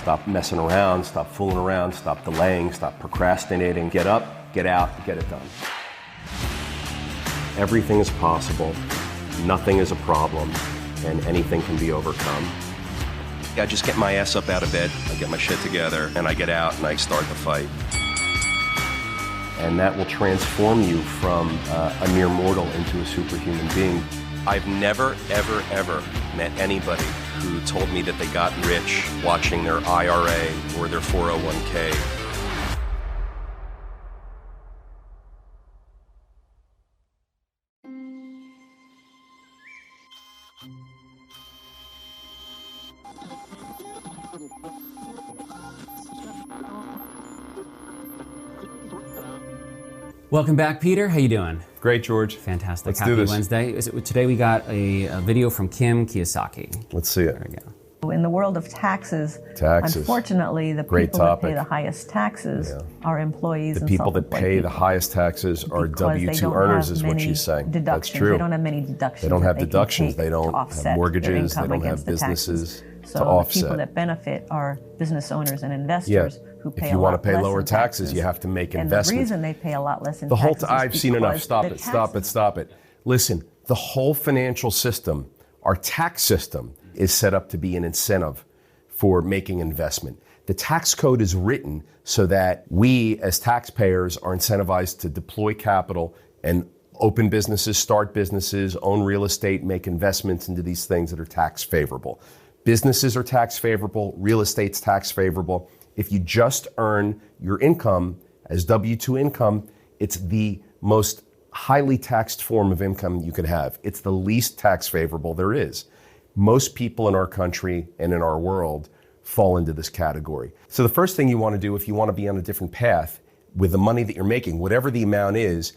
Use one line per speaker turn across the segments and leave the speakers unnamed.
Stop messing around, stop fooling around, stop delaying, stop procrastinating. Get up, get out, get it done. Everything is possible, nothing is a problem, and anything can be overcome. I just get my ass up out of bed, I get my shit together, and I get out and I start the fight. And that will transform you from a mere mortal into a superhuman being. I've never, ever, ever met anybody who told me that they got rich watching their IRA or their 401k.
Welcome back, Peter. How you doing?
Great, George.
Fantastic.
Let's
Happy
do this.
Wednesday. Today we got a video from Kim Kiyosaki.
Let's see it.
There we go.
In the world of taxes, unfortunately, the people that pay the highest taxes are employees.
The people that pay the highest taxes are W-2 earners, is what she's saying. That's true.
They don't have many deductions.
They don't have deductions. They don't have mortgages. They don't have businesses to offset.
So the people that benefit are business owners and investors who pay a lot less.
If you want to pay lower taxes, you have to make investments.
And the reason they pay a lot less in taxes
I've seen enough. Stop it. Listen, the whole financial system, our tax system, is set up to be an incentive for making investment. The tax code is written so that we as taxpayers are incentivized to deploy capital and open businesses, start businesses, own real estate, make investments into these things that are tax favorable. Businesses are tax favorable, real estate's tax favorable. If you just earn your income as W-2 income, it's the most highly taxed form of income you could have. It's the least tax favorable there is. Most people in our country and in our world fall into this category. So the first thing you want to do if you want to be on a different path with the money that you're making, whatever the amount is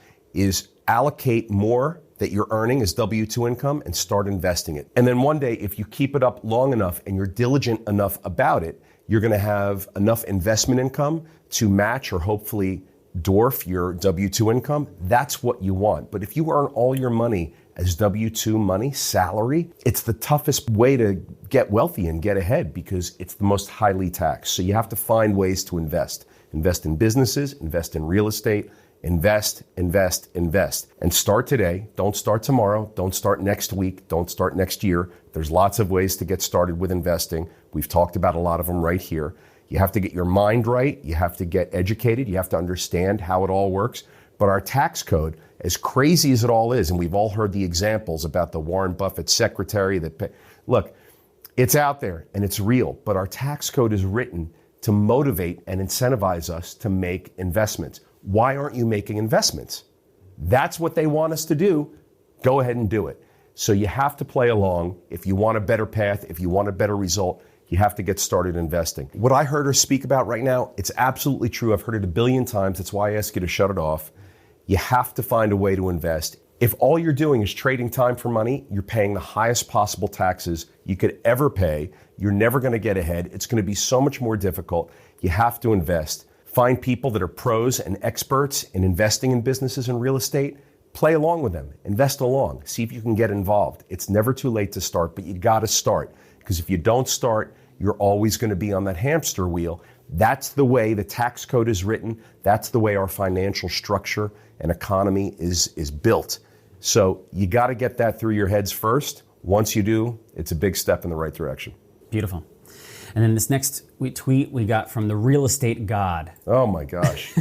allocate more that you're earning as W-2 income and start investing it. And then one day, if you keep it up long enough and you're diligent enough about it, you're going to have enough investment income to match or hopefully dwarf your W-2 income. That's what you want. But if you earn all your money as W-2 money, salary, it's the toughest way to get wealthy and get ahead because it's the most highly taxed. So you have to find ways to invest. Invest in businesses, invest in real estate, invest. And start today. Don't start tomorrow. Don't start next week. Don't start next year. There's lots of ways to get started with investing. We've talked about a lot of them right here. You have to get your mind right. You have to get educated. You have to understand how it all works. But our tax code, as crazy as it all is, and we've all heard the examples about the Warren Buffett secretary look, it's out there and it's real, but our tax code is written to motivate and incentivize us to make investments. Why aren't you making investments? That's what they want us to do. Go ahead and do it. So you have to play along. If you want a better path, if you want a better result, you have to get started investing. What I heard her speak about right now, it's absolutely true. I've heard it a billion times. That's why I ask you to shut it off. You have to find a way to invest. If all you're doing is trading time for money, you're paying the highest possible taxes you could ever pay. You're never going to get ahead. It's going to be so much more difficult. You have to invest. Find people that are pros and experts in investing in businesses and real estate. Play along with them. Invest along. See if you can get involved. It's never too late to start, but you got to start. Because if you don't start, you're always going to be on that hamster wheel. That's the way the tax code is written. That's the way our financial structure and economy is built. So you got to get that through your heads first. Once you do, it's a big step in the right direction.
Beautiful. And then this next tweet we got from the real estate god.
Oh my gosh.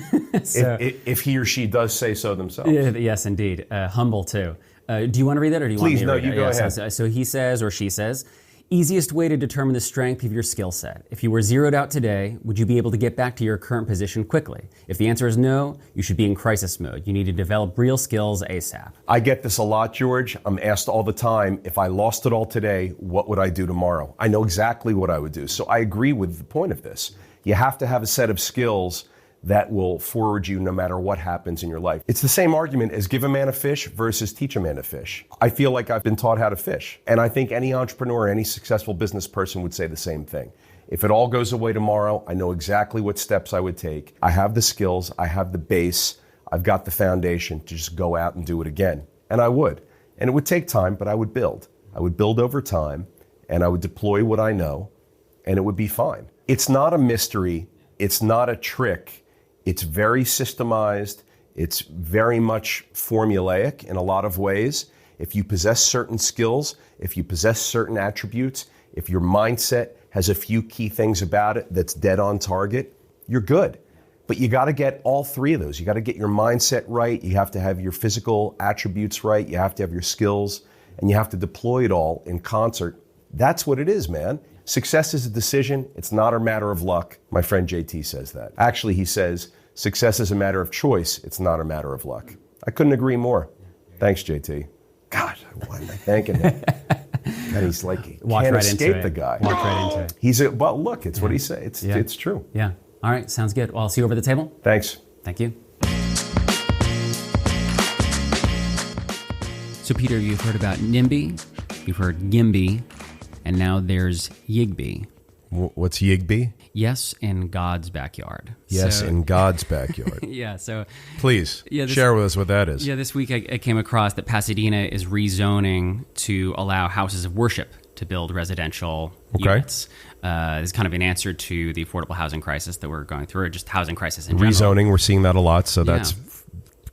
So, if he or she does say so themselves.
Yes, indeed. Humble too. Do you want to read that or do you want me to read it?
Please, no, you go ahead.
So he says or she says, easiest way to determine the strength of your skill set. If you were zeroed out today, would you be able to get back to your current position quickly? If the answer is no, you should be in crisis mode. You need to develop real skills ASAP.
I get this a lot, George. I'm asked all the time, if I lost it all today, what would I do tomorrow? I know exactly what I would do. So I agree with the point of this. You have to have a set of skills that will forward you no matter what happens in your life. It's the same argument as give a man a fish versus teach a man to fish. I feel like I've been taught how to fish. And I think any entrepreneur, any successful business person would say the same thing. If it all goes away tomorrow, I know exactly what steps I would take. I have the skills, I have the base, I've got the foundation to just go out and do it again. And I would. And it would take time, but I would build. I would build over time, and I would deploy what I know, and it would be fine. It's not a mystery. It's not a trick. It's very systemized. It's very much formulaic in a lot of ways. If you possess certain skills, if you possess certain attributes, if your mindset has a few key things about it that's dead on target, you're good. But you got to get all three of those. You got to get your mindset right. You have to have your physical attributes right. You have to have your skills, and you have to deploy it all in concert. That's what it is, man. Success is a decision. It's not a matter of luck. My friend JT says that. Actually, he says, success is a matter of choice. It's not a matter of luck. I couldn't agree more. Thanks, JT. God, why am I thanking him? God, he's like, can't escape the guy.
Walk right into it.
Well, look, it's what he said. It's true.
Yeah. All right, sounds good. Well, I'll see you over the table.
Thanks.
Thank you. So, Peter, you've heard about NIMBY, you've heard GIMBY, and now there's YIGBY.
What's YIGBY?
Yes, in God's backyard.
Yes, in God's backyard.
Yeah, so...
Please, share with us what that is.
Yeah, this week I came across that Pasadena is rezoning to allow houses of worship to build residential units. This is kind of an answer to the affordable housing crisis that we're going through, or just housing crisis in general.
Rezoning, we're seeing that a lot, so that's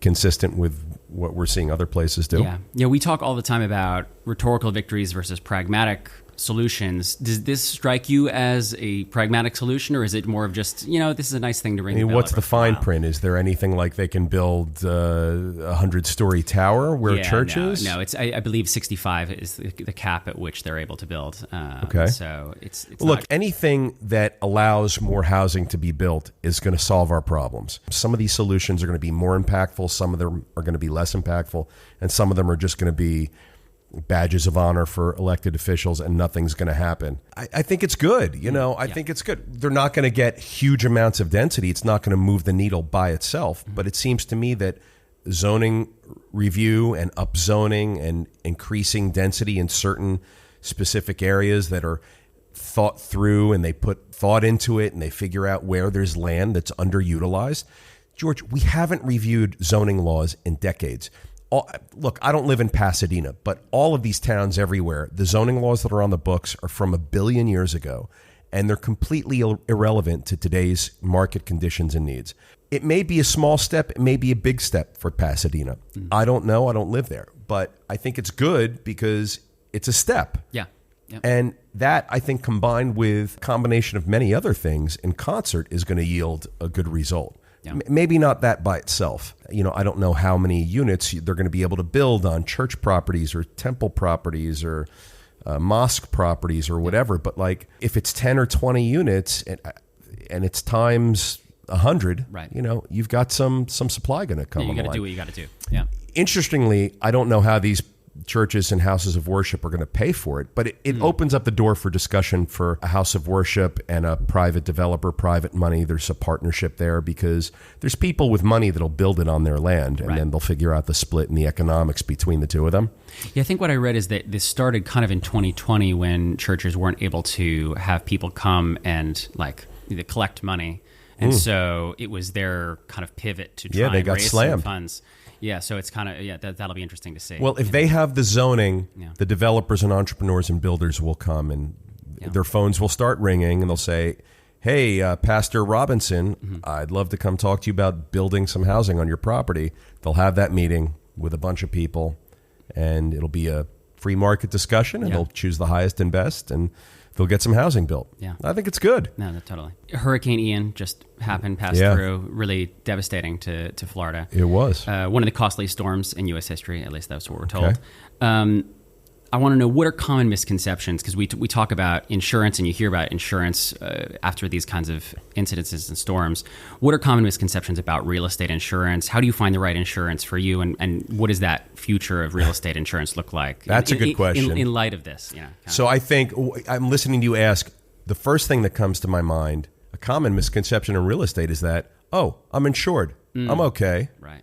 consistent with what we're seeing other places do.
Yeah, we talk all the time about rhetorical victories versus pragmatic solutions. Does this strike you as a pragmatic solution, or is it more of just, this is a nice thing to ring the bell?
What's the fine print? Is there anything like they can build a 100-story tower where church is?
No, it's I believe 65 is the cap at which they're able to build.
Okay.
So it's
look, anything that allows more housing to be built is going to solve our problems. Some of these solutions are going to be more impactful. Some of them are going to be less impactful. And some of them are just going to be badges of honor for elected officials, and nothing's going to happen. I think it's good. I think it's good. They're not going to get huge amounts of density. It's not going to move the needle by itself. But it seems to me that zoning review and upzoning and increasing density in certain specific areas that are thought through, and they put thought into it, and they figure out where there's land that's underutilized. George, we haven't reviewed zoning laws in decades. Look, I don't live in Pasadena, but all of these towns everywhere, the zoning laws that are on the books are from 1 billion years ago, and they're completely irrelevant to today's market conditions and needs. It may be a small step, it may be a big step for Pasadena. I don't know, I don't live there, but I think it's good because it's a step.
Yeah. Yep.
And that, I think, combined with a combination of many other things in concert is going to yield a good result. Yeah. Maybe not that by itself. I don't know how many units they're going to be able to build on church properties or temple properties or mosque properties or whatever. But like, if it's 10 or 20 units and it's times 100,
right.
You've got some supply going to come.
You got to do what you got to do. Yeah.
Interestingly, I don't know how these churches and houses of worship are going to pay for it, but it opens up the door for discussion for a house of worship and a private developer, private money. There's a partnership there because there's people with money that'll build it on their land, and then they'll figure out the split and the economics between the two of them.
Yeah, I think what I read is that this started kind of in 2020 when churches weren't able to have people come and collect money. And so it was their kind of pivot to try and raise some funds. Yeah, so it's kind of, that'll be interesting to see.
Well, if they have the zoning, the developers and entrepreneurs and builders will come, and their phones will start ringing, and they'll say, hey, Pastor Robinson, I'd love to come talk to you about building some housing on your property. They'll have that meeting with a bunch of people, and it'll be a free market discussion, and they'll choose the highest and best, and they'll get some housing built.
Yeah.
I think it's good.
No, totally. Hurricane Ian just passed through, really devastating to Florida.
It was.
One of the costliest storms in U.S. history, at least that's what we're told. I want to know, what are common misconceptions? Because we talk about insurance, and you hear about insurance after these kinds of incidences and storms. What are common misconceptions about real estate insurance? How do you find the right insurance for you? And what does that future of real estate insurance look like?
That's a good question.
In light of this.
So I think, I'm listening to you ask, the first thing that comes to my mind, a common misconception in real estate is that, I'm insured. I'm okay.
Right.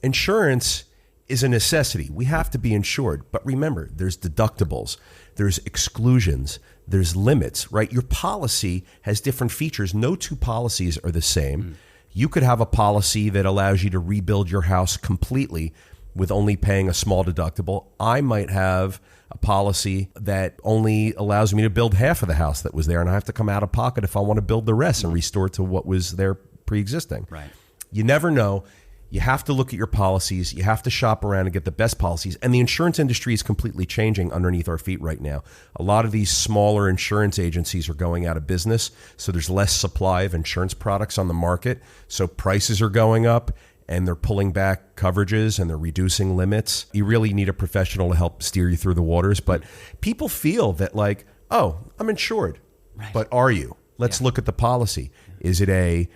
Insurance is a necessity. We have to be insured. But remember, there's deductibles, there's exclusions, there's limits, right? Your policy has different features. No two policies are the same. You could have a policy that allows you to rebuild your house completely with only paying a small deductible. I might have a policy that only allows me to build half of the house that was there, and I have to come out of pocket if I want to build the rest and restore to what was there pre-existing.
Right.
You never know. You have to look at your policies. You have to shop around and get the best policies. And the insurance industry is completely changing underneath our feet right now. A lot of these smaller insurance agencies are going out of business, so there's less supply of insurance products on the market. So prices are going up, and they're pulling back coverages, and they're reducing limits. You really need a professional to help steer you through the waters. But people feel that like, oh, I'm insured.
Right.
But are you? Let's look at the policy. Is it a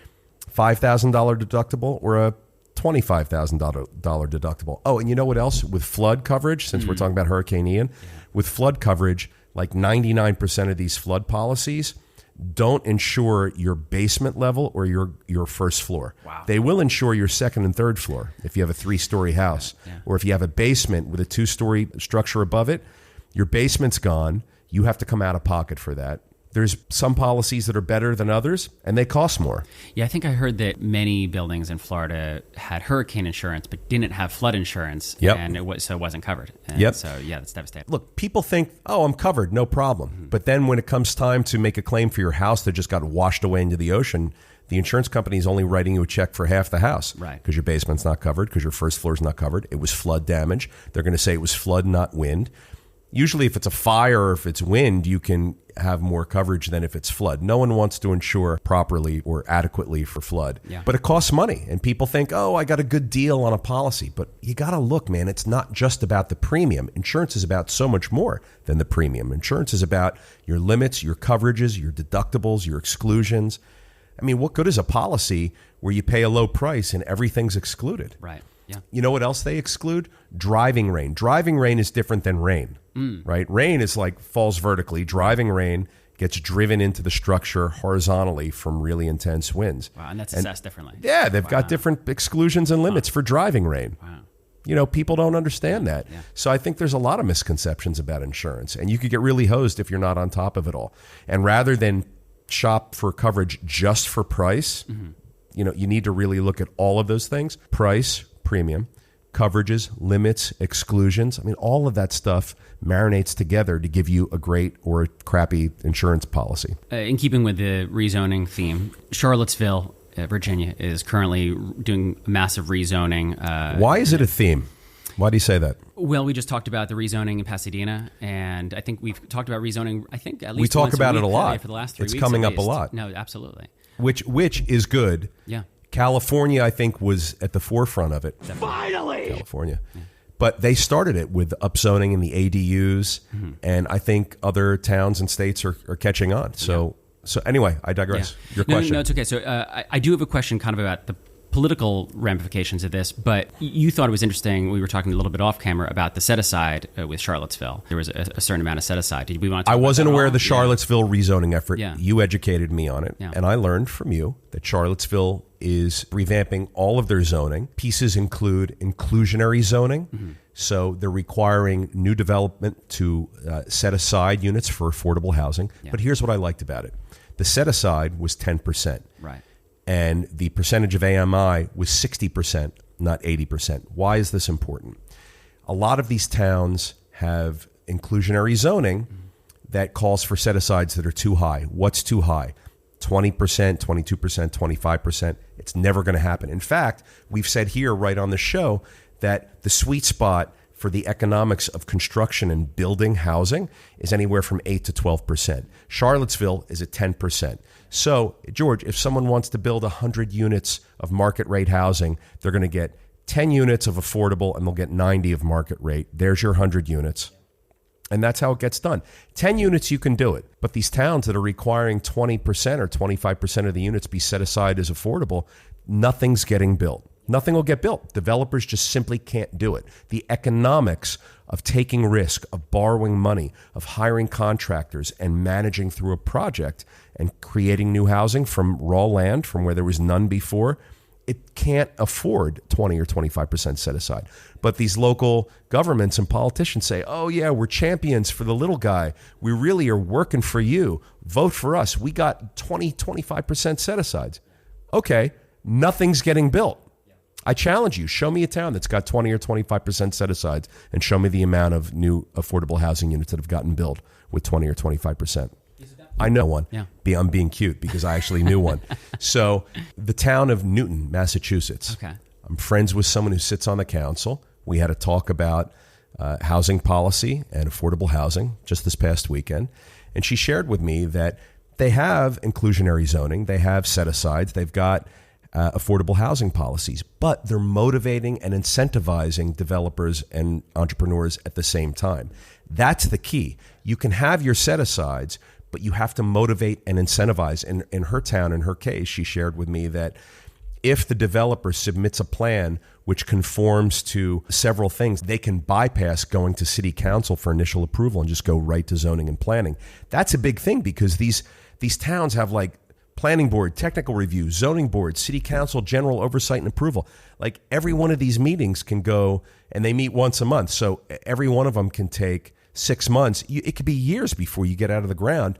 $5,000 deductible or a $25,000 deductible? Oh, and you know what else? With flood coverage, since we're talking about Hurricane Ian, with flood coverage, like 99% of these flood policies don't insure your basement level or your first floor.
Wow.
They will insure your second and third floor if you have a 3-story house. Or if you have a basement with a 2-story structure above it, your basement's gone. You have to come out of pocket for that. There's some policies that are better than others, and they cost more.
Yeah, I think I heard that many buildings in Florida had hurricane insurance, but didn't have flood insurance, and so it wasn't covered. And so, yeah, that's devastating.
Look, people think, oh, I'm covered, no problem. But then when it comes time to make a claim for your house that just got washed away into the ocean, the insurance company is only writing you a check for half the house.
Right.
Because your basement's not covered, because your first floor's not covered. It was flood damage. They're going to say it was flood, not wind. Usually if it's a fire or if it's wind, you can have more coverage than if it's flood. No one wants to insure properly or adequately for flood.
Yeah.
But it costs money, and people think, oh, I got a good deal on a policy. But you got to look, man, it's not just about the premium. Insurance is about so much more than the premium. Insurance is about your limits, your coverages, your deductibles, your exclusions. I mean, what good is a policy where you pay a low price and everything's excluded?
Right. Yeah.
You know what else they exclude? Driving rain. Driving rain is different than rain, right? Rain is like falls vertically. Driving rain gets driven into the structure horizontally from really intense winds.
Wow, and that's assessed differently.
Yeah, they've got different exclusions and limits for driving rain.
Wow.
You know, people don't understand that. Yeah. So I think there's a lot of misconceptions about insurance, and you could get really hosed if you're not on top of it all. And rather than shop for coverage just for price, you know, you need to really look at all of those things: price, premium, coverages, limits, exclusions. I mean, all of that stuff marinates together to give you a great or a crappy insurance policy.
In keeping with the rezoning theme, Charlottesville, Virginia, is currently doing massive rezoning.
Why is it a theme? Why do you say that?
Well, we just talked about the rezoning in Pasadena, and I think we've talked about rezoning, I think, at least
we talk
once
about
a
it a
week
lot
for the last 3 weeks.
It's coming
at
up a
least.
lot.
No, absolutely.
Which is good.
Yeah.
California, I think, was at the forefront of it.
Finally!
California. Yeah. But they started it with upzoning in the ADUs, and I think other towns and states are catching on. So anyway, I digress.
Yeah.
Your question.
No, it's okay. So I do have a question kind of about the political ramifications of this, but you thought it was interesting. We were talking a little bit off camera about the set aside with Charlottesville. There was a certain amount of set aside. Did we want to talk
I wasn't
about that
aware
at
of the
all?
Charlottesville rezoning effort.
Yeah.
You educated me on it, and I learned from you that Charlottesville is revamping all of their zoning. Pieces include inclusionary zoning. So they're requiring new development to set aside units for affordable housing. Yeah. But here's what I liked about it. The set aside was 10%.
Right.
And the percentage of AMI was 60%, not 80%. Why is this important? A lot of these towns have inclusionary zoning that calls for set-asides that are too high. What's too high? 20%, 22%, 25%. It's never going to happen. In fact, we've said here right on the show that the sweet spot for the economics of construction and building housing is anywhere from 8 to 12%. Charlottesville is at 10%. So, George, if someone wants to build 100 units of market rate housing, they're going to get 10 units of affordable and they'll get 90 of market rate. There's your 100 units. And that's how it gets done. 10 units, you can do it. But these towns that are requiring 20% or 25% of the units be set aside as affordable, nothing's getting built. Nothing will get built. Developers just simply can't do it. The economics of taking risk, of borrowing money, of hiring contractors and managing through a project and creating new housing from raw land, from where there was none before, it can't afford 20 or 25% set aside. But these local governments and politicians say, oh yeah, we're champions for the little guy. We really are working for you. Vote for us. We got 20, 25% set asides. Okay, nothing's getting built. I challenge you, show me a town that's got 20 or 25% set-asides, and show me the amount of new affordable housing units that have gotten built with 20 or 25%. I know one.
Yeah.
I'm being cute because I actually knew one. So the town of Newton, Massachusetts.
Okay.
I'm friends with someone who sits on the council. We had a talk about housing policy and affordable housing just this past weekend. And she shared with me that they have inclusionary zoning, they have set-asides, they've got affordable housing policies, but they're motivating and incentivizing developers and entrepreneurs at the same time. That's the key. You can have your set-asides, but you have to motivate and incentivize. In her town, in her case, she shared with me that if the developer submits a plan which conforms to several things, they can bypass going to city council for initial approval and just go right to zoning and planning. That's a big thing because these towns have like planning board, technical review, zoning board, city council, general oversight and approval. Like every one of these meetings can go, and they meet once a month. So every one of them can take 6 months. It could be years before you get out of the ground.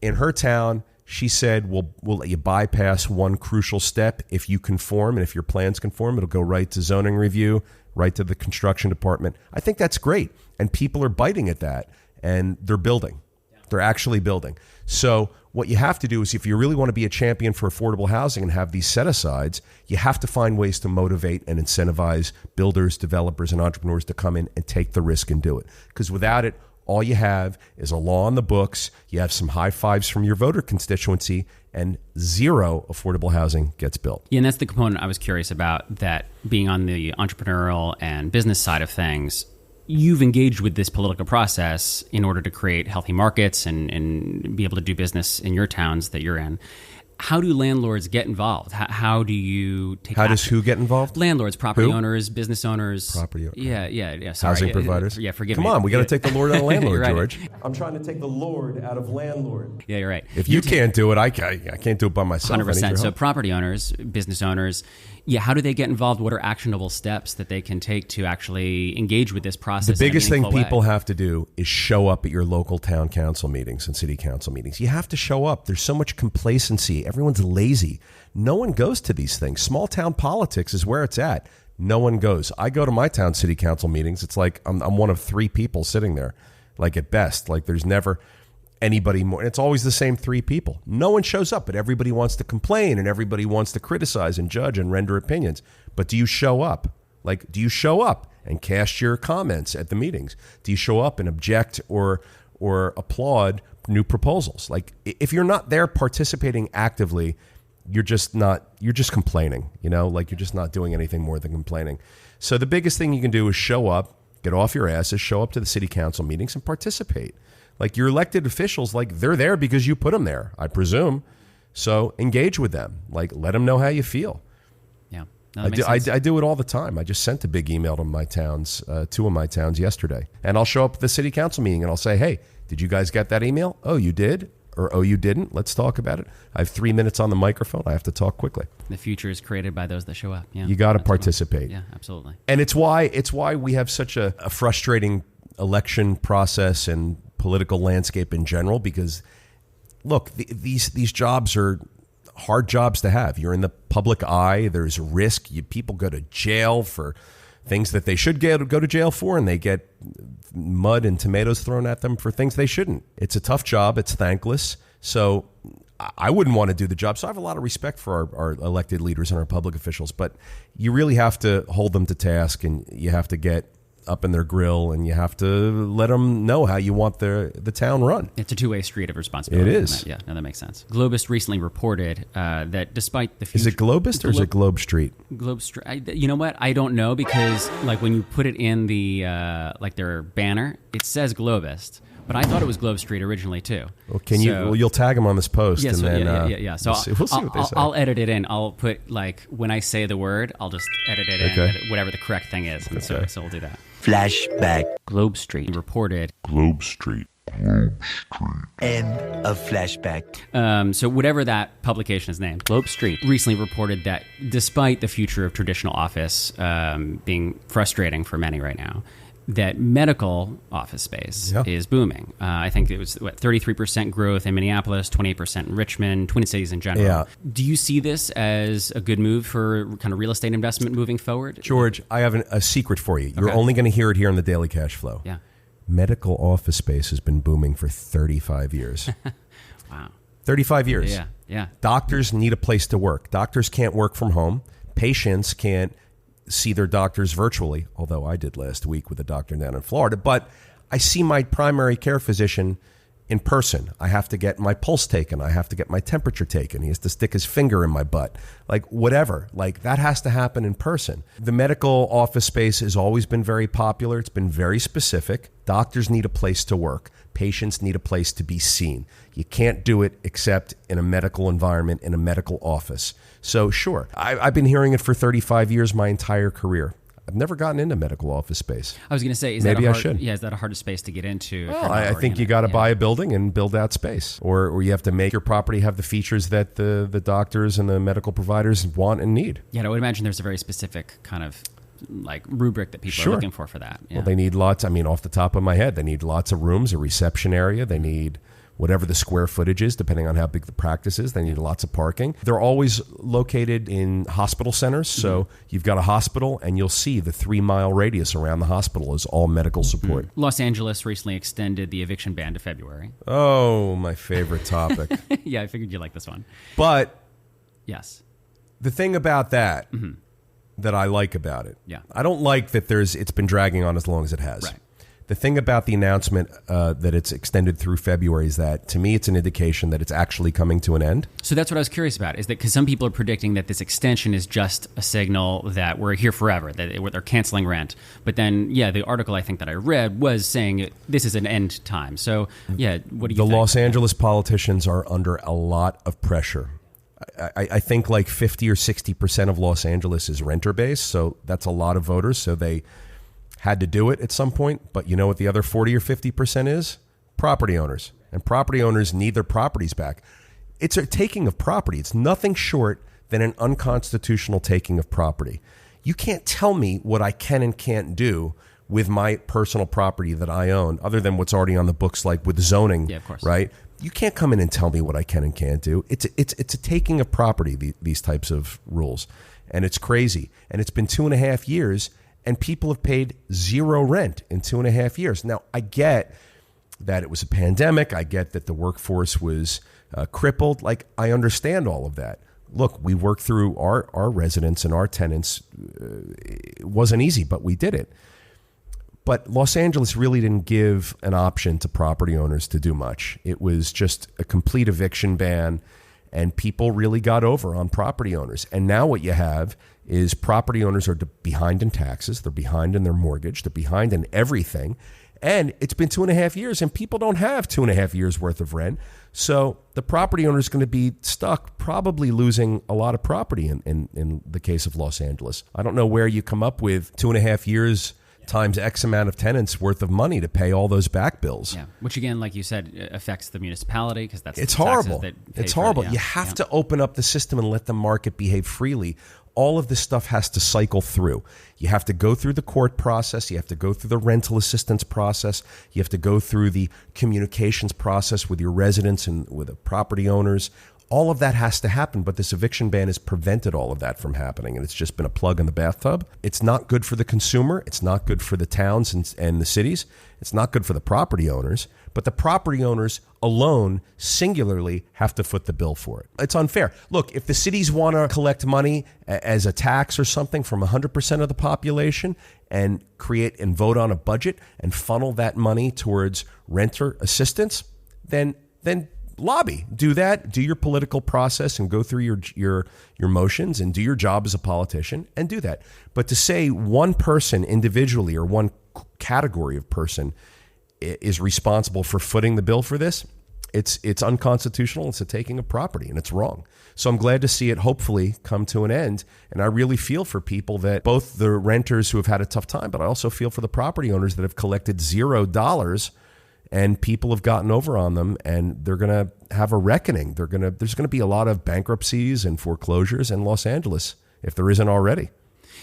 In her town, she said, we'll let you bypass one crucial step if you conform, and if your plans conform, it'll go right to zoning review, right to the construction department. I think that's great, and people are biting at that, and they're building. They're actually building. So what you have to do is, if you really want to be a champion for affordable housing and have these set-asides, you have to find ways to motivate and incentivize builders, developers, and entrepreneurs to come in and take the risk and do it. Because without it, all you have is a law on the books, you have some high fives from your voter constituency, and zero affordable housing gets built.
Yeah, and that's the component I was curious about, that being on the entrepreneurial and business side of things, you've engaged with this political process in order to create healthy markets and be able to do business in your towns that you're in. How do landlords get involved? How do you take
How does who get involved?
Landlords, property owners, business owners.
Property owners.
Yeah. Sorry.
Housing providers.
Yeah, forgive
me.
me.
Come on, we got to take the Lord out of landlord,
right.
George.
I'm trying to take the Lord out of landlord.
Yeah, you're right.
If you can't do it, I can't do it by myself.
100%. So property owners, business owners, how do they get involved? What are actionable steps that they can take to actually engage with this process?
The biggest thing people have to do is show up at your local town council meetings and city council meetings. You have to show up. There's so much complacency. Everyone's lazy. No one goes to these things. Small town politics is where it's at. No one goes. I go to my town city council meetings. It's like I'm one of 3 people sitting there, like at best. Like there's never anybody more. And it's always the same 3 people. No one shows up, but everybody wants to complain and everybody wants to criticize and judge and render opinions. But do you show up? Like, do you show up and cast your comments at the meetings? Do you show up and object or applaud new proposals? Like, if you're not there participating actively, you're just complaining, like you're just not doing anything more than complaining. So the biggest thing you can do is show up, get off your asses, show up to the city council meetings and participate. Like your elected officials, like they're there because you put them there, I presume. So engage with them. Like let them know how you feel.
Yeah,
I do it all the time. I just sent a big email to my towns, 2 of my towns yesterday. And I'll show up at the city council meeting and I'll say, hey, did you guys get that email? Oh, you did? Or, oh, you didn't? Let's talk about it. I have 3 minutes on the microphone. I have to talk quickly.
The future is created by those that show up. Yeah,
you got to participate.
Yeah, absolutely.
And it's why we have such a frustrating election process and political landscape in general, because look, these jobs are hard jobs to have. You're in the public eye. There's risk. People go to jail for things that they should go to jail for, and they get mud and tomatoes thrown at them for things they shouldn't. It's a tough job. It's thankless. So I wouldn't want to do the job. So I have a lot of respect for our elected leaders and our public officials, but you really have to hold them to task, and you have to get up in their grill, and you have to let them know how you want the town run.
It's a two-way street of responsibility.
It is.
Yeah, no, that makes sense. Globist recently reported that despite the future...
Is it Globist or is it Globe Street?
Globe Street. You know what? I don't know, because like when you put it in the like their banner, it says Globist. But I thought it was Globe Street originally too.
Well, you'll tag them on this post,
yeah,
and then
yeah. So
we'll see what they say.
I'll edit it in. I'll put like when I say the word, I'll just edit it in, whatever the correct thing is. And so we'll do that.
Flashback.
Globe Street reported.
Globe Street. End of flashback.
So whatever that publication is named, Globe Street recently reported that despite the future of traditional office being frustrating for many right now, that medical office space is booming. I think it was 33% growth in Minneapolis, 28% in Richmond, Twin Cities in general.
Yeah.
Do you see this as a good move for kind of real estate investment moving forward?
George, I have a secret for you. You're only going to hear it here in the Daily Cash Flow.
Yeah.
Medical office space has been booming for 35 years.
Wow.
35 years.
Yeah.
Doctors need a place to work. Doctors can't work from home. Patients can't see their doctors virtually, although I did last week with a doctor down in Florida. But I see my primary care physician in person. I have to get my pulse taken. I have to get my temperature taken. He has to stick his finger in my butt. Like, whatever. Like, that has to happen in person. The medical office space has always been very popular. It's been very specific. Doctors need a place to work. Patients need a place to be seen. You can't do it except in a medical environment, in a medical office. So, sure, I've been hearing it for 35 years, my entire career. I've never gotten into medical office space.
I was going to say, is that a harder space to get into?
Well, I think you got to buy a building and build out space, or you have to make your property have the features that the doctors and the medical providers want and need.
Yeah, I would imagine there's a very specific kind of like rubric that people are looking for that. Yeah.
Well, they need lots. I mean, off the top of my head, they need lots of rooms, a reception area. They need whatever the square footage is, depending on how big the practice is. They need lots of parking. They're always located in hospital centers. So you've got a hospital and you'll see the 3-mile radius around the hospital is all medical support.
Los Angeles recently extended the eviction ban to February.
Oh, my favorite topic.
Yeah, I figured you'd like this one.
But
yes,
the thing about that that I like about it, I don't like that it's been dragging on as long as it has.
Right.
The thing about the announcement that it's extended through February is that, to me, it's an indication that it's actually coming to an end.
So that's what I was curious about, is that because some people are predicting that this extension is just a signal that we're here forever, that they're canceling rent. But then, the article I think that I read was saying this is an end time. So, what do you think?
The Los Angeles politicians are under a lot of pressure. I think like 50 or 60% of Los Angeles is renter base, so that's a lot of voters. So they had to do it at some point, but you know what the other 40 or 50% is? Property owners. And property owners need their properties back. It's a taking of property. It's nothing short than an unconstitutional taking of property. You can't tell me what I can and can't do with my personal property that I own, other than what's already on the books, like with zoning,
of course.
Right? You can't come in and tell me what I can and can't do. It's a taking of property, these types of rules. And it's crazy. And it's been 2.5 years, and people have paid zero rent in 2.5 years. Now, I get that it was a pandemic. I get that the workforce was crippled. Like, I understand all of that. Look, we worked through our residents and our tenants. It wasn't easy, but we did it. But Los Angeles really didn't give an option to property owners to do much. It was just a complete eviction ban, and people really got over on property owners. And now what you have is property owners are behind in taxes. They're behind in their mortgage. They're behind in everything. And it's been 2.5 years, and people don't have 2.5 years worth of rent. So the property owner is going to be stuck, probably losing a lot of property in the case of Los Angeles. I don't know where you come up with 2.5 years times X amount of tenants worth of money to pay all those back bills.
Yeah, which again, like you said, affects the municipality because that's
it's horrible. It's horrible. You have to open up the system and let the market behave freely. All of this stuff has to cycle through. You have to go through the court process. You have to go through the rental assistance process. You have to go through the communications process with your residents and with the property owners. All of that has to happen, but this eviction ban has prevented all of that from happening, and it's just been a plug in the bathtub. It's not good for the consumer. It's not good for the towns and the cities. It's not good for the property owners, but the property owners alone, singularly, have to foot the bill for it. It's unfair. Look, if the cities want to collect money as a tax or something from 100% of the population and create and vote on a budget and funnel that money towards renter assistance, then lobby, do that, do your political process and go through your motions and do your job as a politician and do that. But to say one person individually or one category of person is responsible for footing the bill for this, it's unconstitutional. It's a taking of property, and it's wrong. So I'm glad to see it hopefully come to an end. And I really feel for people, that both the renters who have had a tough time, but I also feel for the property owners that have collected $0, and people have gotten over on them, and they're going to have a reckoning. There's going to be a lot of bankruptcies and foreclosures in Los Angeles, if there isn't already.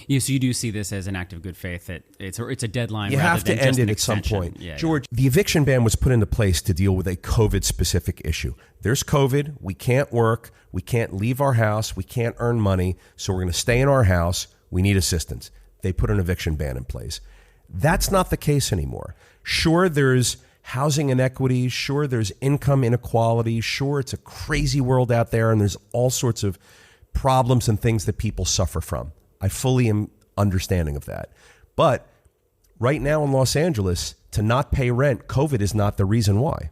So you do see this as an act of good faith, that it's a deadline.
You have to end it at some point. George, the eviction ban was put into place to deal with a COVID-specific issue. There's COVID. We can't work. We can't leave our house. We can't earn money. So we're going to stay in our house. We need assistance. They put an eviction ban in place. That's not the case anymore. Sure, there's housing inequities. Sure, there's income inequality. Sure, it's a crazy world out there, and there's all sorts of problems and things that people suffer from. I fully am understanding of that. But right now in Los Angeles, to not pay rent, COVID is not the reason why.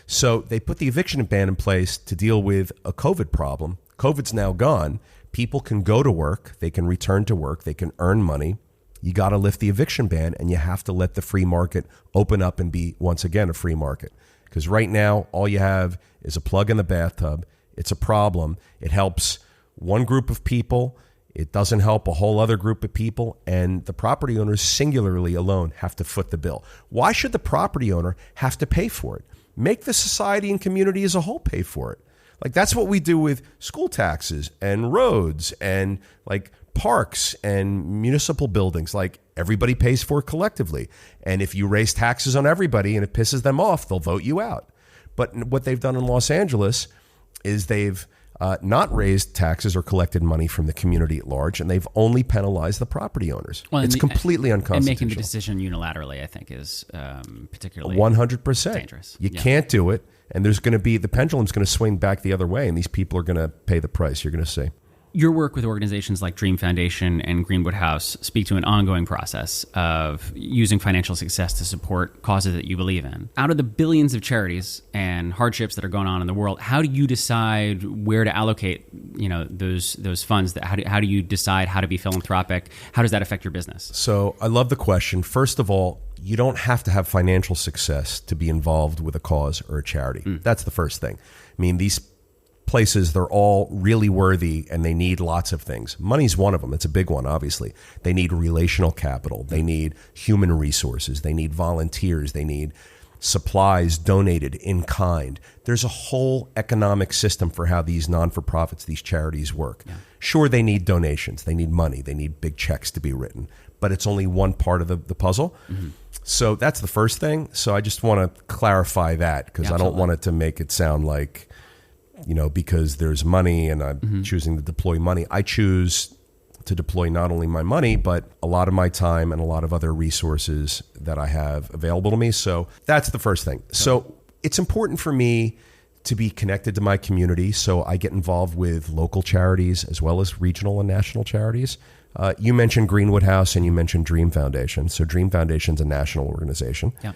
So they put the eviction ban in place to deal with a COVID problem. COVID's now gone. People can go to work. They can return to work. They can earn money. You got to lift the eviction ban, and you have to let the free market open up and be, once again, a free market. Because right now, all you have is a plug in the bathtub. It's a problem. It helps one group of people. It doesn't help a whole other group of people. And the property owners singularly alone have to foot the bill. Why should the property owner have to pay for it? Make the society and community as a whole pay for it. Like, that's what we do with school taxes and roads and like parks and municipal buildings. Like, everybody pays for it collectively. And if you raise taxes on everybody and it pisses them off, they'll vote you out. But what they've done in Los Angeles is they've not raised taxes or collected money from the community at large, and they've only penalized the property owners. Well, it's completely unconstitutional.
And making the decision unilaterally, I think, is particularly
100%
dangerous.
You can't do it, and there's going to be, the pendulum's going to swing back the other way, and these people are going to pay the price. You're going to see.
Your work with organizations like Dream Foundation and Greenwood House speak to an ongoing process of using financial success to support causes that you believe in. Out of the billions of charities and hardships that are going on in the world, how do you decide where to allocate, those funds? How do you decide how to be philanthropic? How does that affect your business?
So I love the question. First of all, you don't have to have financial success to be involved with a cause or a charity. That's the first thing. I mean, these places, they're all really worthy, and they need lots of things. Money's one of them. It's a big one, obviously. They need relational capital. They need human resources. They need volunteers. They need supplies donated in kind. There's a whole economic system for how these non-for-profits, these charities work. Yeah. Sure, they need donations. They need money. They need big checks to be written. But it's only one part of the puzzle. Mm-hmm. So that's the first thing. So I just want to clarify that, because I don't want it to make it sound like, because there's money and I'm choosing to deploy money. I choose to deploy not only my money, but a lot of my time and a lot of other resources that I have available to me. So that's the first thing. So it's important for me to be connected to my community. So I get involved with local charities as well as regional and national charities. You mentioned Greenwood House and you mentioned Dream Foundation. So Dream Foundation's a national organization. Yeah.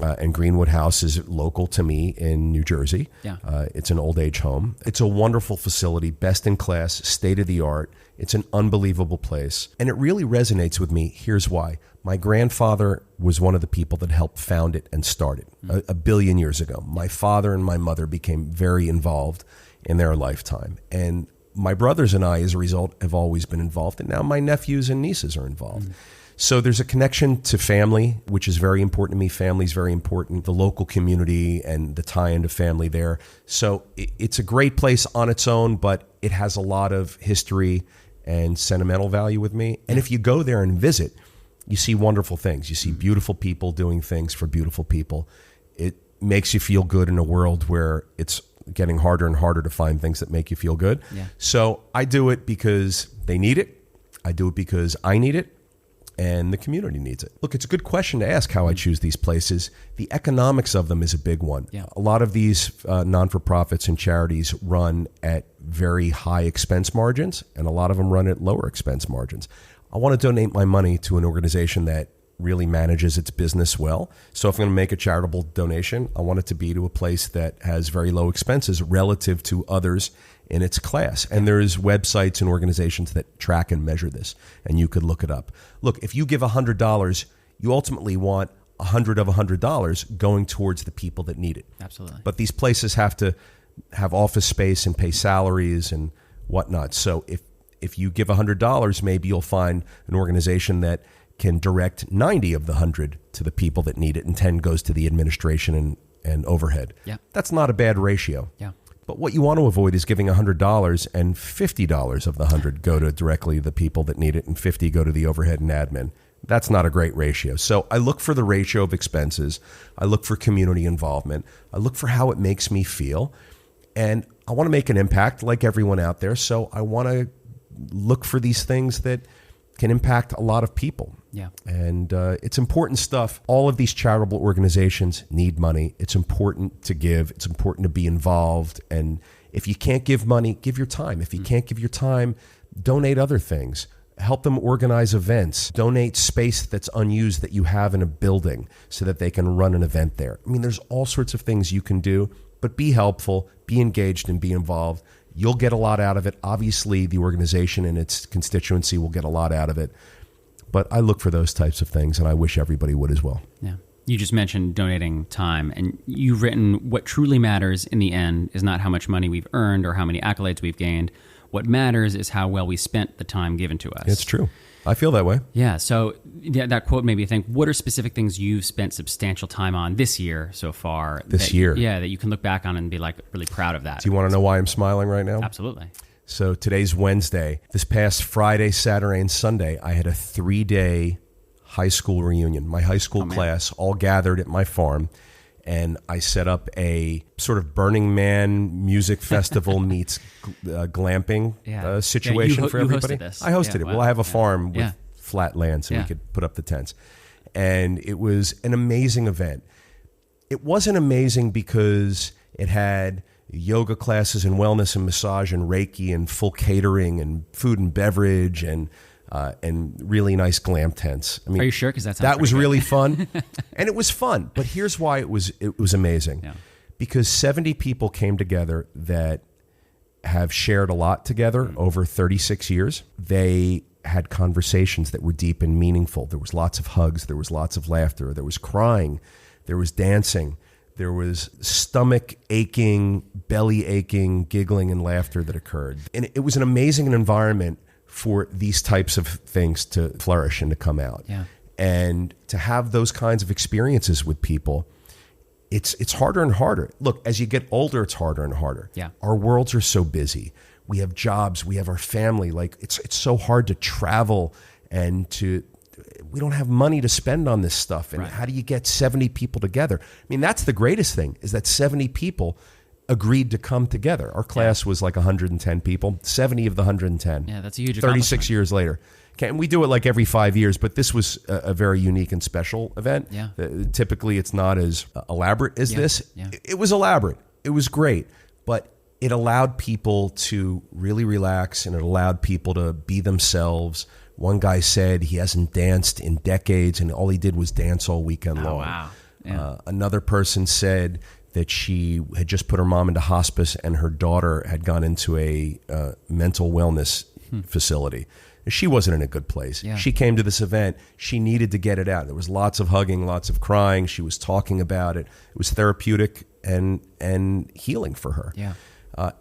And Greenwood House is local to me in New Jersey. Yeah. It's an old age home. It's a wonderful facility, best in class, state of the art. It's an unbelievable place. And it really resonates with me. Here's why. My grandfather was one of the people that helped found it and start it a billion years ago. My father and my mother became very involved in their lifetime. And my brothers and I, as a result, have always been involved. And now my nephews and nieces are involved. So there's a connection to family, which is very important to me. Family is very important, the local community and the tie-in to family there. So it's a great place on its own, but it has a lot of history and sentimental value with me. And if you go there and visit, you see wonderful things. You see beautiful people doing things for beautiful people. It makes you feel good in a world where it's getting harder and harder to find things that make you feel good. Yeah. So I do it because they need it. I do it because I need it. And the community needs it. Look, it's a good question to ask how I choose these places. The economics of them is a big one. Yeah. A lot of these non-for-profits and charities run at very high expense margins, and a lot of them run at lower expense margins. I want to donate my money to an organization that really manages its business well. So if I'm going to make a charitable donation, I want it to be to a place that has very low expenses relative to others in its class. And there's websites and organizations that track and measure this, and you could look it up. Look, if you give $100, you ultimately want $100 of $100 going towards the people that need it.
Absolutely.
But these places have to have office space and pay salaries and whatnot. So if you give $100, maybe you'll find an organization that can direct 90 of the 100 to the people that need it, and 10 goes to the administration and overhead. Yeah. That's not a bad ratio.
Yeah.
But what you want to avoid is giving $100 and $50 of the 100 go to directly the people that need it and 50 go to the overhead and admin. That's not a great ratio. So I look for the ratio of expenses. I look for community involvement. I look for how it makes me feel. And I want to make an impact like everyone out there. So I want to look for these things that can impact a lot of people.
Yeah.
And it's important stuff. All of these charitable organizations need money. It's important to give. It's important to be involved. And if you can't give money, give your time. If you can't give your time, donate other things. Help them organize events. Donate space that's unused that you have in a building so that they can run an event there. I mean, there's all sorts of things you can do, but be helpful, be engaged, and be involved. You'll get a lot out of it. Obviously, the organization and its constituency will get a lot out of it. But I look for those types of things, and I wish everybody would as well.
Yeah. You just mentioned donating time, and you've written, what truly matters in the end is not how much money we've earned or how many accolades we've gained. What matters is how well we spent the time given to us.
It's true. I feel that way.
Yeah. So that quote made me think, what are specific things you've spent substantial time on this year so far?
This year?
Yeah, that you can look back on and be like really proud of that.
Do you want to know why I'm smiling right now?
Absolutely.
So today's Wednesday. This past Friday, Saturday, and Sunday, I had a 3-day high school reunion. My high school class all gathered at my farm, and I set up a sort of Burning Man music festival meets glamping situation for everybody.
You hosted this.
I hosted it.
Wow.
Well, I have a farm with flat land, so we could put up the tents. And it was an amazing event. It wasn't amazing because it had yoga classes and wellness and massage and Reiki and full catering and food and beverage and really nice glam tents. I mean,
are you sure? Because that
was
good.
really fun, and it was fun. But here's why it was amazing, because 70 people came together that have shared a lot together over 36 years. They had conversations that were deep and meaningful. There was lots of hugs. There was lots of laughter. There was crying. There was dancing. There was stomach aching, belly aching, giggling, and laughter that occurred. And it was an amazing environment for these types of things to flourish and to come out.
Yeah.
And to have those kinds of experiences with people, it's harder and harder. Look, as you get older, it's harder and harder.
Yeah.
Our worlds are so busy. We have jobs, we have our family. Like it's so hard to travel and we don't have money to spend on this stuff. And how do you get 70 people together? I mean, that's the greatest thing, is that 70 people agreed to come together. Our class was like 110 people, 70 of the 110.
Yeah, that's a huge
36 years later. And we do it like every 5 years, but this was a very unique and special event.
Yeah.
Typically, it's not as elaborate as this.
Yeah.
It was elaborate. It was great, but it allowed people to really relax, and it allowed people to be themselves. One guy said he hasn't danced in decades, and all he did was dance all weekend long.
Wow. Yeah.
Another person said that she had just put her mom into hospice, and her daughter had gone into a mental wellness facility. She wasn't in a good place.
Yeah.
She came to this event. She needed to get it out. There was lots of hugging, lots of crying. She was talking about it. It was therapeutic and healing for her.
Yeah.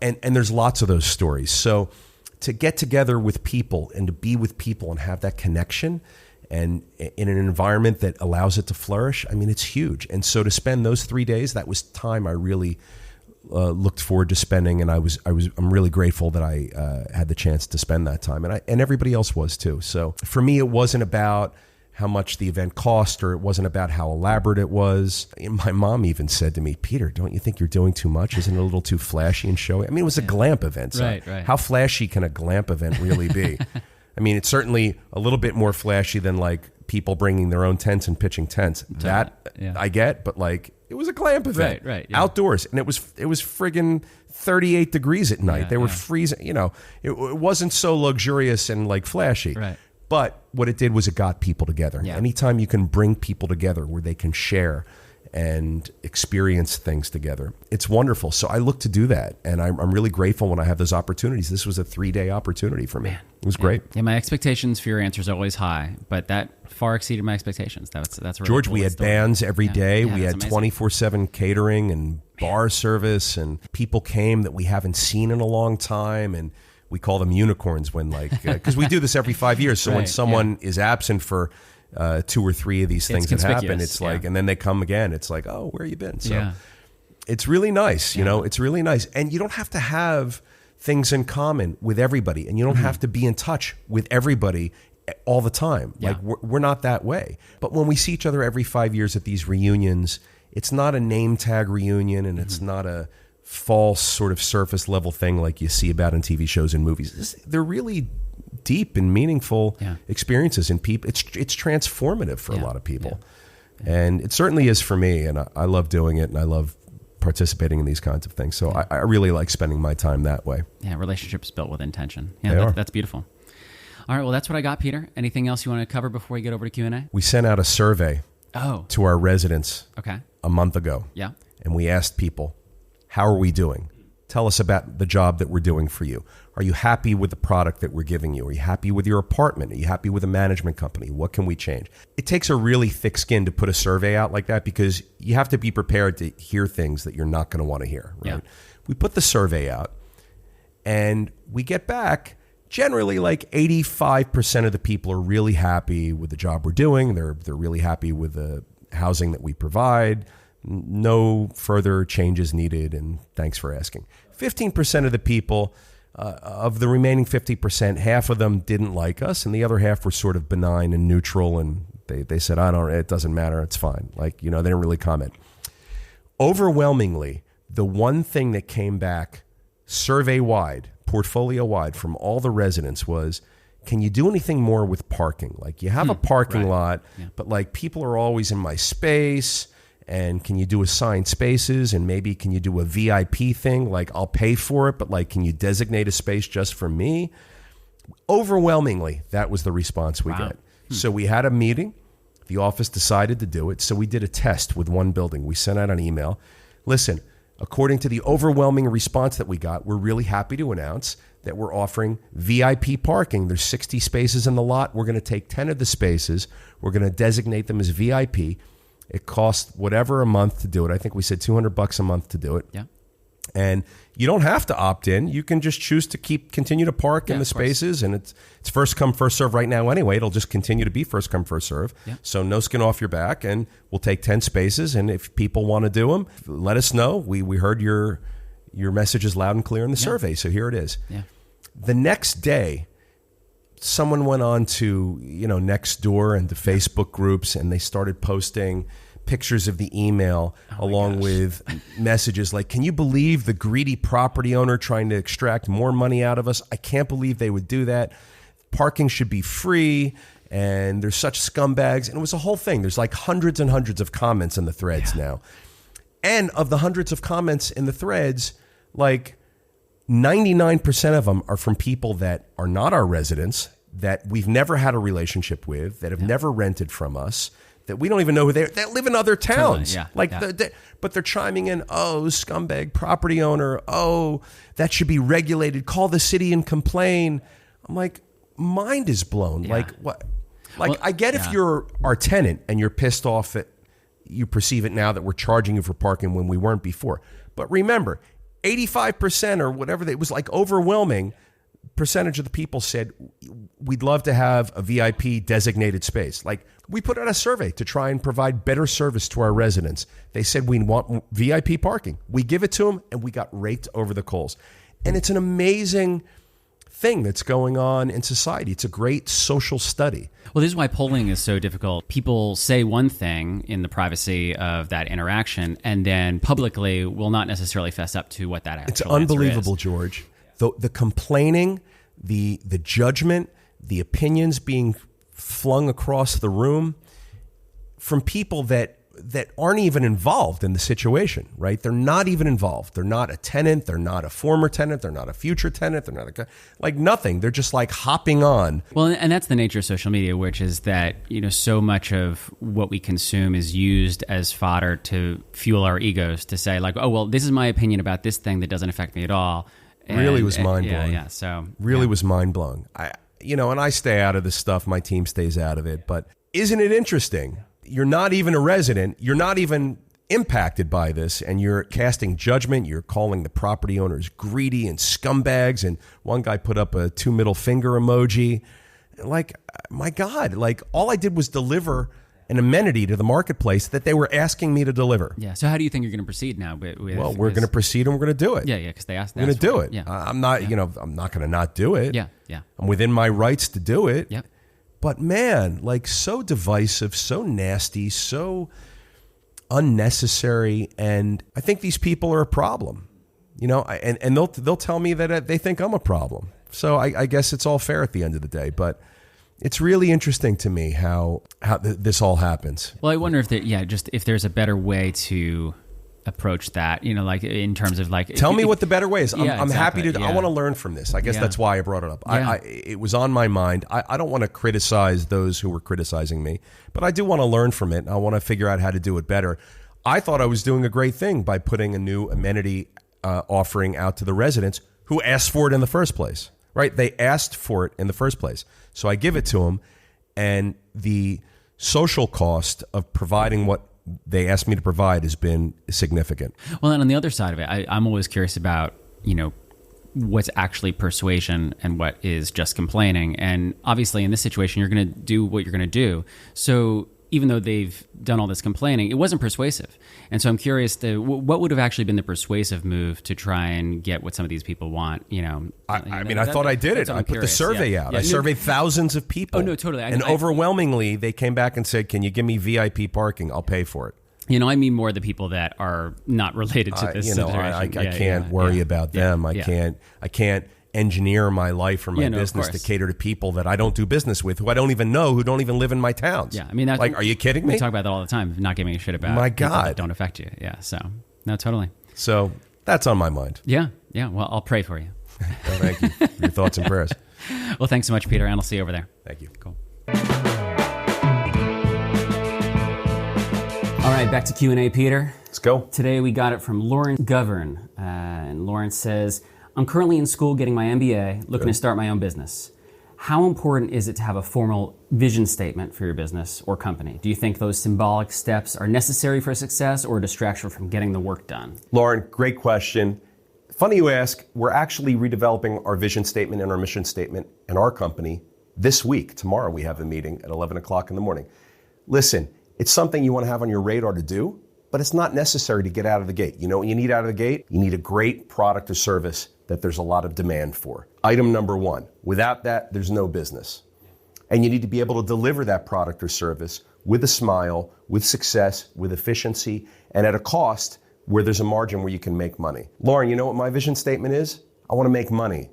And there's lots of those stories. So to get together with people and to be with people and have that connection and in an environment that allows it to flourish, I mean, it's huge. And so to spend those 3 days, that was time I really looked forward to spending, and I'm really grateful that I had the chance to spend that time, and everybody else was too. So for me, it wasn't about how much the event cost, or it wasn't about how elaborate it was. And my mom even said to me, "Peter, don't you think you're doing too much? Isn't it a little too flashy and showy?" I mean, it was a glamp event. So
right.
How flashy can a glamp event really be? I mean, it's certainly a little bit more flashy than like people bringing their own tents and pitching tents. That I get, but like, it was a glamp event,
right, yeah.
Outdoors, and it was friggin' 38 degrees at night. They were freezing. You know, it wasn't so luxurious and like flashy.
Right.
But what it did was it got people together.
Yeah.
Anytime you can bring people together where they can share and experience things together, it's wonderful. So I look to do that, and I'm really grateful when I have those opportunities. This was a 3-day opportunity for me. It was great.
Yeah, my expectations for your answers are always high, but that far exceeded my expectations. That's really
George,
cool.
we had bands every day.
Yeah,
we had 24/7 catering and bar service, and people came that we haven't seen in a long time, and we call them unicorns when because we do this every 5 years. So when someone is absent for 2 or 3 of these things that happen, it's like, and then they come again. It's like, oh, where you been? So It's really nice, you know, it's really nice. And you don't have to have things in common with everybody, and you don't have to be in touch with everybody all the time.
Yeah.
Like we're not that way. But when we see each other every 5 years at these reunions, it's not a name tag reunion, and it's not a false sort of surface level thing like you see about in TV shows and movies. They're really deep and meaningful experiences, and people. It's transformative for a lot of people, and it certainly is for me. And I love doing it, and I love participating in these kinds of things. So I really like spending my time that way.
Yeah, relationships built with intention. Yeah, that's beautiful. All right, well, that's what I got, Peter. Anything else you want to cover before we get over to Q&A?
We sent out a survey to our residents a month ago.
Yeah.
And we asked people, how are we doing? Tell us about the job that we're doing for you. Are you happy with the product that we're giving you? Are you happy with your apartment? Are you happy with a management company? What can we change? It takes a really thick skin to put a survey out like that, because you have to be prepared to hear things that you're not going to want to hear. Right?
Yeah.
We put the survey out, and we get back generally like 85% of the people are really happy with the job we're doing. They're really happy with the housing that we provide. No further changes needed, and thanks for asking. 15% of the people, of the remaining 50%, half of them didn't like us, and the other half were sort of benign and neutral, and they said, it doesn't matter, it's fine. Like, they didn't really comment. Overwhelmingly, the one thing that came back survey-wide, portfolio-wide from all the residents was, can you do anything more with parking? Like, you have a parking lot, but like people are always in my space. And can you do assigned spaces? And maybe can you do a VIP thing? Like, I'll pay for it, but like, can you designate a space just for me? Overwhelmingly, that was the response we get. So we had a meeting. The office decided to do it. So we did a test with one building. We sent out an email. Listen, according to the overwhelming response that we got, we're really happy to announce that we're offering VIP parking. There's 60 spaces in the lot. We're going to take 10 of the spaces. We're going to designate them as VIP. It costs whatever a month to do it. I think we said $200 a month to do it.
Yeah.
And you don't have to opt in. You can just choose to continue to park in the spaces. And it's first come, first serve right now anyway. It'll just continue to be first come, first serve.
Yeah.
So no skin off your back. And we'll take 10 spaces. And if people want to do them, let us know. We heard your messages loud and clear in the survey. So here it is.
Yeah.
The next day, someone went on to, Nextdoor and the Facebook groups, and they started posting pictures of the email along with messages like, can you believe the greedy property owner trying to extract more money out of us? I can't believe they would do that. Parking should be free, and there's such scumbags. And it was a whole thing. There's like hundreds and hundreds of comments in the threads now. And of the hundreds of comments in the threads, like 99% of them are from people that are not our residents, that we've never had a relationship with, that have never rented from us, that we don't even know who they are, that live in other towns. But they're chiming in, scumbag property owner, that should be regulated, call the city and complain. I'm like, mind is blown.
Yeah.
Like, what? Like, well, I get if you're our tenant and you're pissed off that you perceive it now that we're charging you for parking when we weren't before. But remember, 85% or whatever, it was like overwhelming percentage of the people said, we'd love to have a VIP designated space. Like, we put out a survey to try and provide better service to our residents. They said, we want VIP parking. We give it to them, and we got raked over the coals. And it's an amazing thing that's going on in society. It's a great social study.
Well, this is why polling is so difficult. People say one thing in the privacy of that interaction, and then publicly will not necessarily fess up to what that actual
It's unbelievable,
answer is.
George. The complaining, the judgment, the opinions being flung across the room from people that aren't even involved in the situation, right? They're not even involved. They're not a tenant. They're not a former tenant. They're not a future tenant. They're not like nothing. They're just like hopping on.
Well, and that's the nature of social media, which is that, so much of what we consume is used as fodder to fuel our egos, to say like, oh, well, this is my opinion about this thing that doesn't affect me at all.
Really was mind-blowing.
Yeah. So
really was mind-blowing. And I stay out of this stuff. My team stays out of it. But isn't it interesting? You're not even a resident. You're not even impacted by this. And you're casting judgment. You're calling the property owners greedy and scumbags. And one guy put up a 2 middle finger emoji. Like, my God, like all I did was deliver an amenity to the marketplace that they were asking me to deliver.
Yeah. So how do you think you're going to proceed now?
Well, we're going to proceed and we're going to do it.
Yeah, because they asked.
We're going to do it.
Yeah.
I'm not, I'm not going to not do it.
Yeah.
I'm within my rights to do it.
Yep.
But man, like so divisive, so nasty, so unnecessary, and I think these people are a problem. And they'll tell me that they think I'm a problem. So I guess it's all fair at the end of the day, but. It's really interesting to me how this all happens.
Well, I wonder if there's a better way to approach that, like in terms of like...
Tell me what the better way is. I'm happy to...
Yeah.
I want to learn from this. I guess that's why I brought it up.
Yeah.
It was on my mind. I don't want to criticize those who were criticizing me, but I do want to learn from it. I want to figure out how to do it better. I thought I was doing a great thing by putting a new amenity offering out to the residents who asked for it in the first place. Right? They asked for it in the first place. So I give it to them, and the social cost of providing what they asked me to provide has been significant.
Well, and on the other side of it, I'm always curious about, what's actually persuasion and what is just complaining. And obviously in this situation, you're going to do what you're going to do. So even though they've done all this complaining, it wasn't persuasive. And so I'm curious, what would have actually been the persuasive move to try and get what some of these people want?
I thought I did it. I put the survey out. I surveyed thousands of people.
Oh, no, totally.
And overwhelmingly, they came back and said, can you give me VIP parking? I'll pay for it.
I mean more the people that are not related to this situation.
I can't worry about them. I can't engineer my life or my business to cater to people that I don't do business with, who I don't even know, who don't even live in my towns.
Yeah, I mean,
are you kidding me?
We talk about that all the time, not giving a shit about
my
people
God
that don't affect you. Yeah, so no, totally.
So that's on my mind.
Yeah. Well, I'll pray for you.
Well, thank you. Your thoughts and prayers.
Well, thanks so much, Peter, and I'll see you over there.
Thank you.
Cool. All right, back to Q&A, Peter.
Let's go.
Today we got it from Lauren Govern, and Lauren says, I'm currently in school getting my MBA, looking to start my own business. How important is it to have a formal vision statement for your business or company? Do you think those symbolic steps are necessary for success or a distraction from getting the work done?
Lauren, great question. Funny you ask. We're actually redeveloping our vision statement and our mission statement in our company this week. Tomorrow we have a meeting at 11 o'clock in the morning. Listen, it's something you want to have on your radar to do, but it's not necessary to get out of the gate. You know what you need out of the gate? You need a great product or service that there's a lot of demand for. Item number one. Without that, there's no business. And you need to be able to deliver that product or service with a smile, with success, with efficiency, and at a cost where there's a margin where you can make money. Lauren, you know what my vision statement is? I want to make money.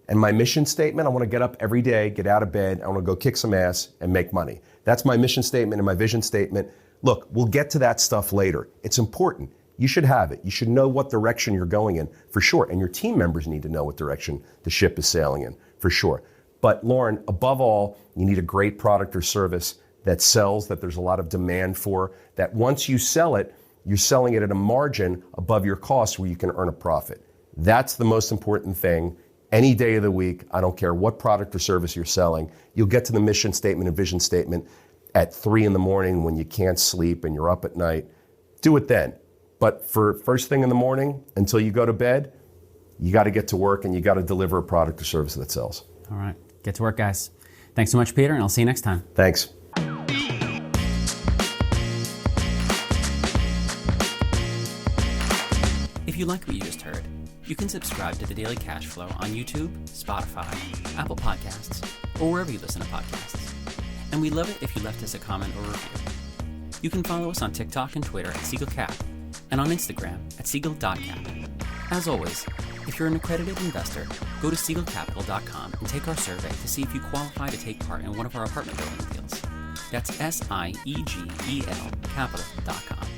And my mission statement, I want to get up every day, get out of bed, I want to go kick some ass and make money. That's my mission statement and my vision statement. Look, we'll get to that stuff later. It's important. You should have it. You should know what direction you're going in, for sure. And your team members need to know what direction the ship is sailing in, for sure. But Lauren, above all, you need a great product or service that sells, that there's a lot of demand for, that once you sell it, you're selling it at a margin above your cost where you can earn a profit. That's the most important thing. Any day of the week, I don't care what product or service you're selling, you'll get to the mission statement and vision statement at 3 a.m. when you can't sleep and you're up at night. Do it then. But for first thing in the morning until you go to bed, you got to get to work and you got to deliver a product or service that sells.
All right. Get to work, guys. Thanks so much, Peter, and I'll see you next time.
Thanks.
If you like what you just heard, you can subscribe to The Daily Cash Flow on YouTube, Spotify, Apple Podcasts, or wherever you listen to podcasts. And we'd love it if you left us a comment or review. You can follow us on TikTok and Twitter at SiegelCap, and on Instagram at Siegel.cap. As always, if you're an accredited investor, go to SiegelCapital.com and take our survey to see if you qualify to take part in one of our apartment building deals. That's SIEGEL Capital.com.